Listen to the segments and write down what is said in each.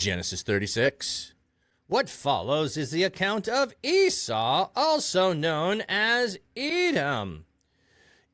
Genesis 36. What follows is the account of Esau, also known as Edom.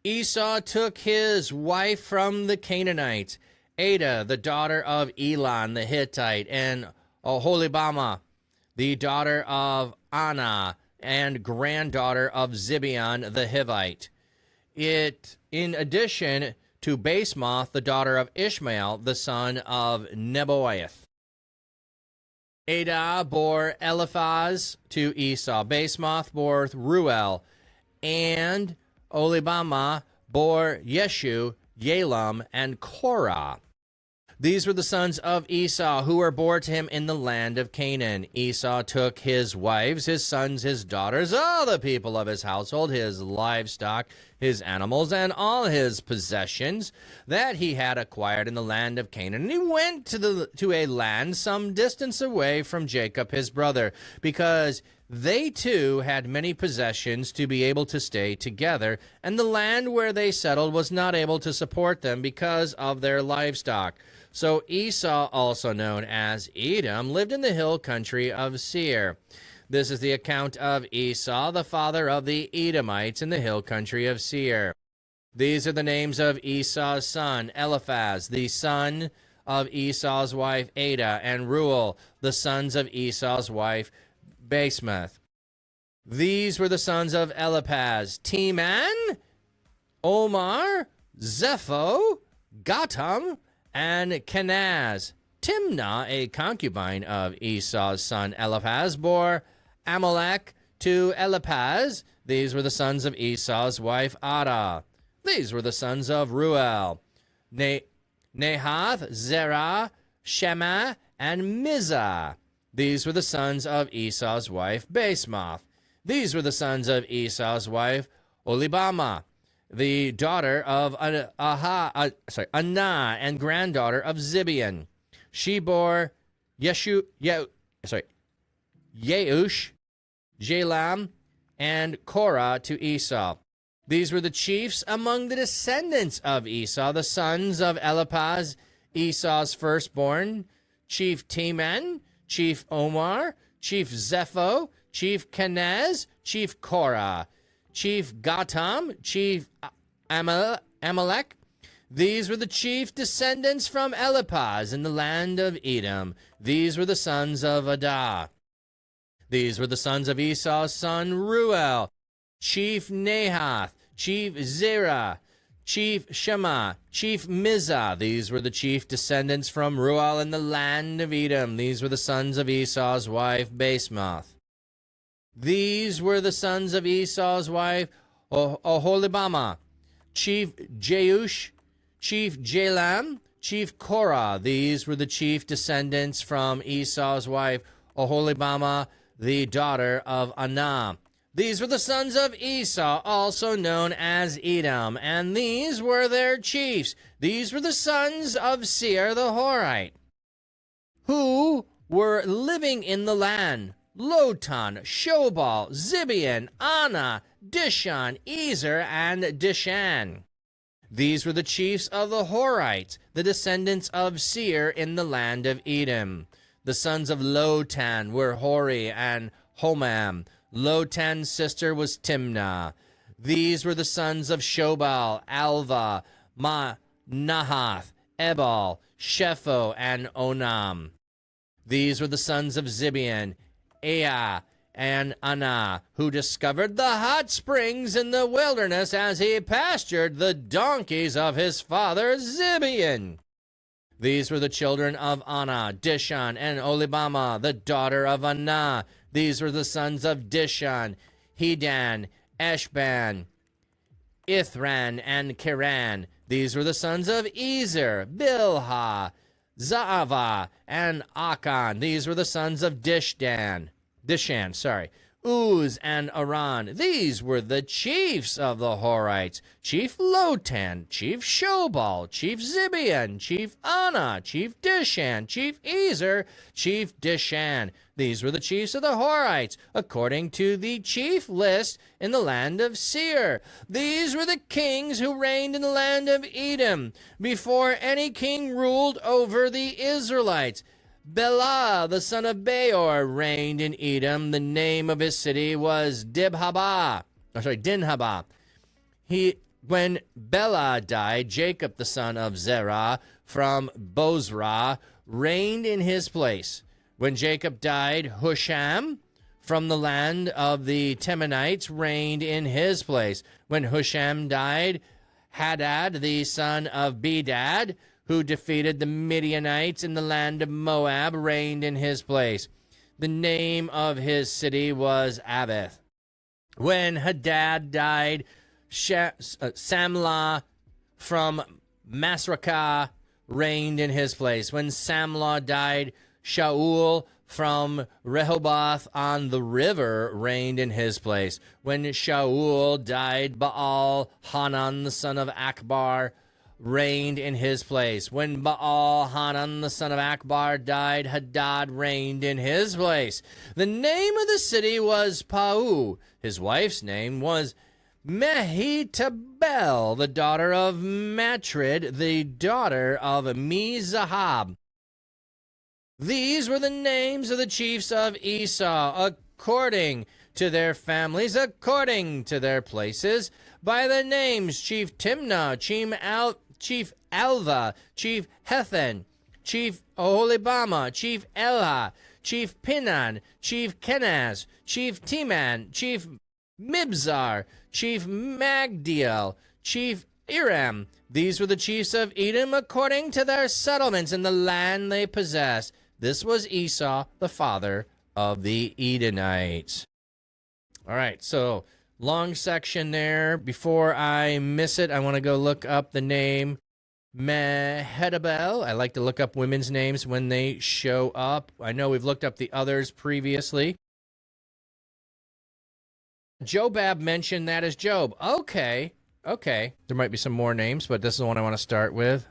Esau took his wife from the Canaanites, Adah, the daughter of Elon the Hittite, and Oholibamah, the daughter of Anah, and granddaughter of Zibeon the Hivite. In addition to Basemath, the daughter of Ishmael, the son of Nebaioth. Adah bore Eliphaz to Esau. Basemath bore Ruel, and Oholibamah bore Yeshu, Yalam, and Korah. These were the sons of Esau, who were born to him in the land of Canaan. Esau took his wives, his sons, his daughters, all the people of his household, his livestock, his animals, and all his possessions that he had acquired in the land of Canaan. And he went to a land some distance away from Jacob his brother, because they too had many possessions to be able to stay together, and the land where they settled was not able to support them because of their livestock. So Esau, also known as Edom, lived in the hill country of Seir. This is the account of Esau, the father of the Edomites in the hill country of Seir. These are the names of Esau's son, Eliphaz, the son of Esau's wife, Adah, and Ruel, the sons of Esau's wife, Basemath. These were the sons of Eliphaz, Teman, Omar, Zepho, Gatam, and Kenaz. Timnah, a concubine of Esau's son Eliphaz, bore Amalek to Eliphaz. These were the sons of Esau's wife Adah. These were the sons of Ruel, Nahath, Zerah, Shema, and Mizah. These were the sons of Esau's wife Basemath. These were the sons of Esau's wife Oholibamah, the daughter of Anah, and granddaughter of Zibeon. She bore Yeush, Jalam, and Korah to Esau. These were the chiefs among the descendants of Esau, the sons of Eliphaz, Esau's firstborn: Chief Teman, Chief Omar, Chief Zepho, Chief Kenaz, Chief Korah, Chief Gatam, Chief Amalek. These were the chief descendants from Eliphaz in the land of Edom. These were the sons of Adah. These were the sons of Esau's son Ruel: Chief Nahath, Chief Zerah, Chief Shema, Chief Mizah. These were the chief descendants from Ruel in the land of Edom. These were the sons of Esau's wife Basemath. These were the sons of Esau's wife Oholibamah: Chief Jeush, Chief Jalam, Chief Korah. These were the chief descendants from Esau's wife Oholibamah, the daughter of Anah. These were the sons of Esau, also known as Edom, and these were their chiefs. These were the sons of Seir the Horite, who were living in the land: Lotan, Shobal, Zibeon, Anah, Dishon, Ezer, and Dishan. These were the chiefs of the Horites, the descendants of Seir in the land of Edom. The sons of Lotan were Hori and Homam. Lotan's sister was Timnah. These were the sons of Shobal: Alva, Nahath, Ebal, Shepho, and Onam. These were the sons of Zibeon: Ea and Anah, who discovered the hot springs in the wilderness as he pastured the donkeys of his father Zibeon. These were the children of Anah, Dishon, and Oholibamah, the daughter of Anah. These were the sons of Dishon: Hedan, Eshban, Ithran, and Kiran. These were the sons of Ezer: Bilhah, Zaavah, and Akan. These were the sons of Dishan, Uz, and Aran. These were the chiefs of the Horites: Chief Lotan, Chief Shobal, Chief Zibeon, Chief Anah, Chief Dishan, Chief Ezer, Chief Dishan. These were the chiefs of the Horites, according to the chief list in the land of Seir. These were the kings who reigned in the land of Edom, before any king ruled over the Israelites. Bela, the son of Beor, reigned in Edom. The name of his city was Dinhabah. When Bela died, Jacob, the son of Zerah, from Bozrah, reigned in his place. When Jacob died, Husham, from the land of the Temanites, reigned in his place. When Husham died, Hadad, the son of Bedad, who defeated the Midianites in the land of Moab, reigned in his place. The name of his city was Avith. When Hadad died, Samlah from Masrekah reigned in his place. When Samlah died, Shaul from Rehoboth on the river reigned in his place. When Shaul died, Baal Hanan, the son of Akbar, reigned in his place. When Baal Hanan, the son of Akbar, died, Hadad reigned in his place. The name of the city was Pau. His wife's name was Mehetabel, the daughter of Matred, the daughter of Mezahab. These were the names of the chiefs of Esau, according to their families, according to their places, by the names: Chief Timnah, Chief Alva, Chief Hethan, Chief Oholibama, Chief Elah, Chief Pinan, Chief Kenaz, Chief Teman, Chief Mibzar, Chief Magdiel, Chief Iram. These were the chiefs of Edom according to their settlements in the land they possessed. This was Esau, the father of the Edomites. All right, so long section there. Before I miss it, I want to go look up the name Mehetabel. I like to look up women's names when they show up. I know we've looked up the others previously. Jobab mentioned that as Job. Okay. There might be some more names, but this is the one I want to start with.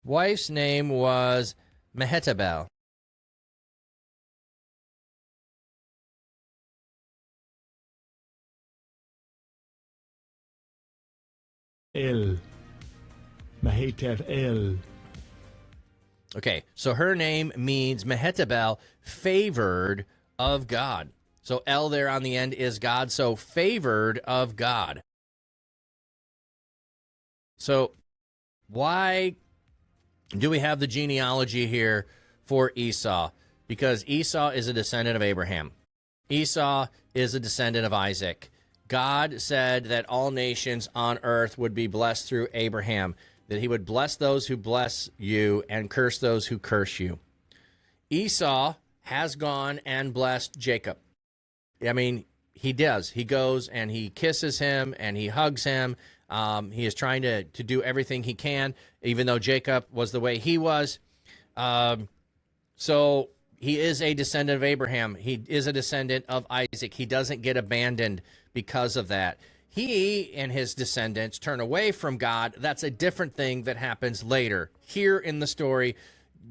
Wife's name was Mehetabel. Mehetabel. Okay, so her name means Mehetabel, favored of God. So El there on the end is God, so favored of God. So why do we have the genealogy here for Esau? Because Esau is a descendant of Abraham. Esau is a descendant of Isaac. God said that all nations on earth would be blessed through Abraham, that he would bless those who bless you and curse those who curse you. Esau has gone and blessed Jacob. I mean, he does. He goes and he kisses him and he hugs him. He is trying to do everything he can, even though Jacob was the way he was. So he is a descendant of Abraham. He is a descendant of Isaac. He doesn't get abandoned because of that. He and his descendants turn away from God. That's a different thing that happens later. Here in the story,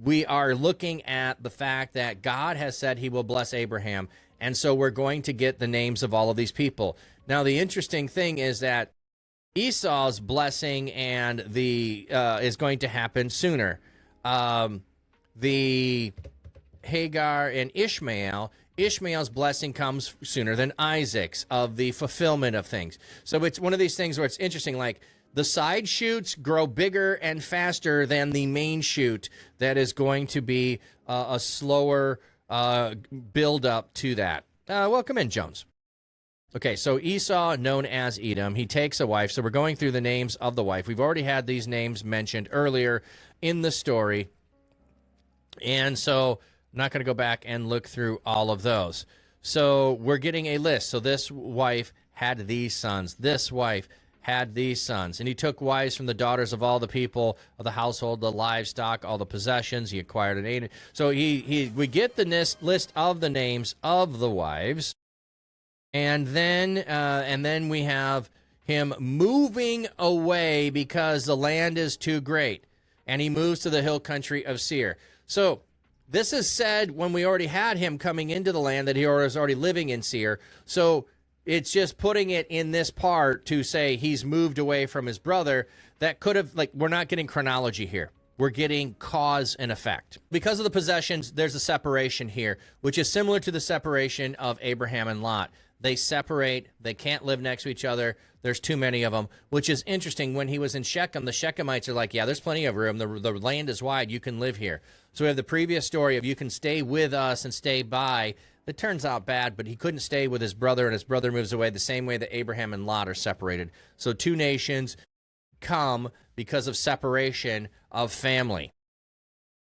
we are looking at the fact that God has said he will bless Abraham. And so we're going to get the names of all of these people. Now, the interesting thing is that Esau's blessing and is going to happen sooner. The Hagar and Ishmael's blessing comes sooner than Isaac's, of the fulfillment of things. So it's one of these things where it's interesting, like the side shoots grow bigger and faster than the main shoot that is going to be a slower build up to that. Welcome in, Jones. Okay, so Esau, known as Edom, he takes a wife. So we're going through the names of the wife. We've already had these names mentioned earlier in the story. And so I'm not going to go back and look through all of those. So we're getting a list. So this wife had these sons. This wife had these sons. And he took wives from the daughters of all the people of the household, the livestock, all the possessions. He acquired an aid. So we get the list of the names of the wives. And then we have him moving away because the land is too great. And he moves to the hill country of Seir. So this is said when we already had him coming into the land, that he was already living in Seir. So it's just putting it in this part to say he's moved away from his brother. that could have, like, we're not getting chronology here. We're getting cause and effect. Because of the possessions, there's a separation here, which is similar to the separation of Abraham and Lot. They separate. They can't live next to each other. There's too many of them, which is interesting. When he was in Shechem, the Shechemites are like, yeah, there's plenty of room. The land is wide. You can live here. So we have the previous story of you can stay with us and stay by. That turns out bad, but he couldn't stay with his brother, and his brother moves away the same way that Abraham and Lot are separated. So two nations come because of separation of family.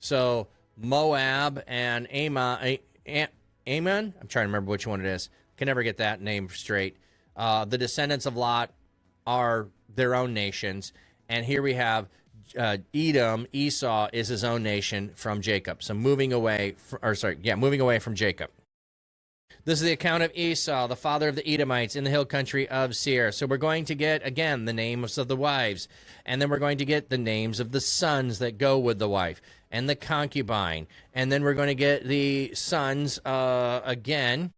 So Moab and Ammon, I'm trying to remember which one it is. Can never get that name straight. The descendants of Lot are their own nations. And here we have Edom. Esau is his own nation from Jacob. So moving away from Jacob. This is the account of Esau, the father of the Edomites in the hill country of Seir. So we're going to get, again, the names of the wives. And then we're going to get the names of the sons that go with the wife and the concubine. And then we're going to get the sons, again,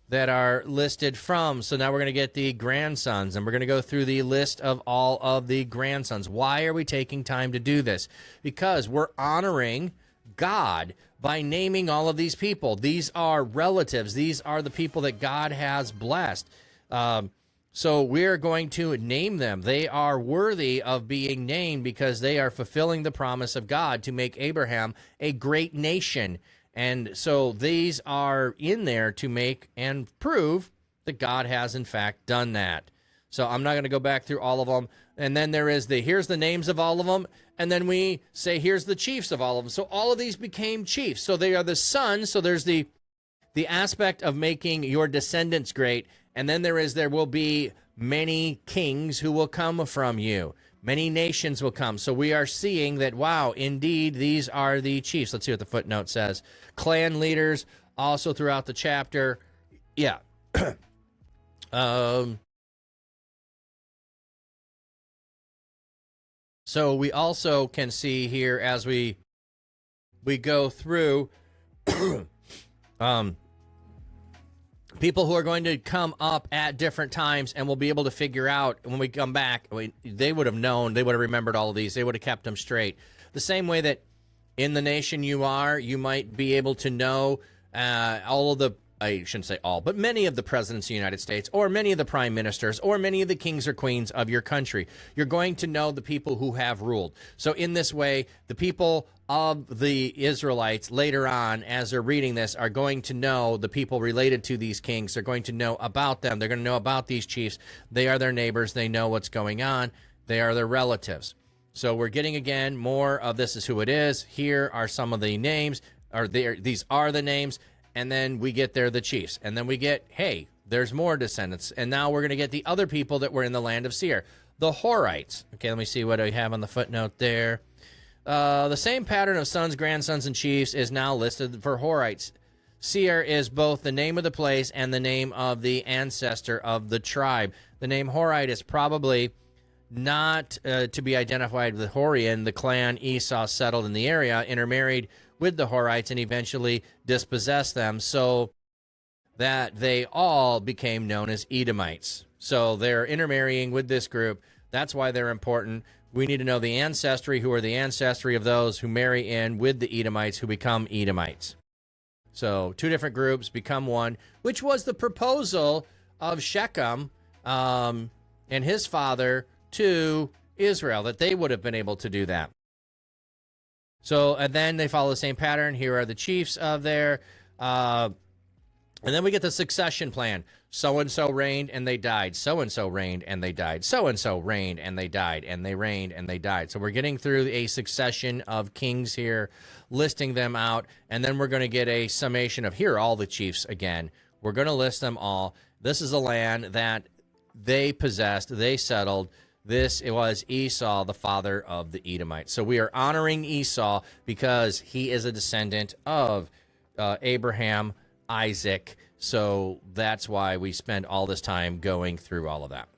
that are listed from. So now we're going to get the grandsons, and we're going to go through the list of all of the grandsons. Why are we taking time to do this? Because we're honoring God by naming all of these people. These are relatives. These are the people that God has blessed. So we're going to name them. They are worthy of being named because they are fulfilling the promise of God to make Abraham a great nation. And so these are in there to make and prove that God has, in fact, done that. So I'm not going to go back through all of them. And then there is here's the names of all of them. And then we say, here's the chiefs of all of them. So all of these became chiefs. So they are the sons. So there's the aspect of making your descendants great. And then there will be many kings who will come from you. Many nations will come. So we are seeing that, wow, indeed, these are the chiefs. Let's see what the footnote says. Clan leaders also throughout the chapter. Yeah. So we also can see here as we go through people who are going to come up at different times, and we'll be able to figure out when we come back. They would have known, they would have remembered all of these. They would have kept them straight. The same way that in the nation you are, you might be able to know all of the, I shouldn't say all, but many of the presidents of the United States, or many of the prime ministers, or many of the kings or queens of your country. You're going to know the people who have ruled. So in this way, the people of the Israelites later on, as they're reading this, are going to know the people related to these kings. They're going to know about them. They're going to know about these chiefs. They are their neighbors. They know what's going on. They are their relatives. So we're getting, again, more of this is who it is. Here are some of the names, or these are the names. And then we get there the chiefs. And then we get, hey, there's more descendants. And now we're going to get the other people that were in the land of Seir, the Horites. Okay, let me see what I have on the footnote there. The same pattern of sons, grandsons, and chiefs is now listed for Horites. Seir is both the name of the place and the name of the ancestor of the tribe. The name Horite is probably not to be identified with Horian, the clan Esau settled in the area, intermarried with the Horites and eventually dispossessed them, so that they all became known as Edomites. So they're intermarrying with this group. That's why they're important. We need to know the ancestry, who are the ancestry of those who marry in with the Edomites, who become Edomites. So two different groups become one, which was the proposal of Shechem and his father to Israel, that they would have been able to do that. So, and then they follow the same pattern. Here are the chiefs of there. And then we get the succession plan. So-and-so reigned and they died. So-and-so reigned and they died. So-and-so reigned and they died. And they reigned and they died. So we're getting through a succession of kings here, listing them out. And then we're going to get a summation of, here are all the chiefs again. We're going to list them all. This is a land that they possessed, they settled. It was Esau, the father of the Edomites. So we are honoring Esau because he is a descendant of Abraham, Isaac. So that's why we spend all this time going through all of that.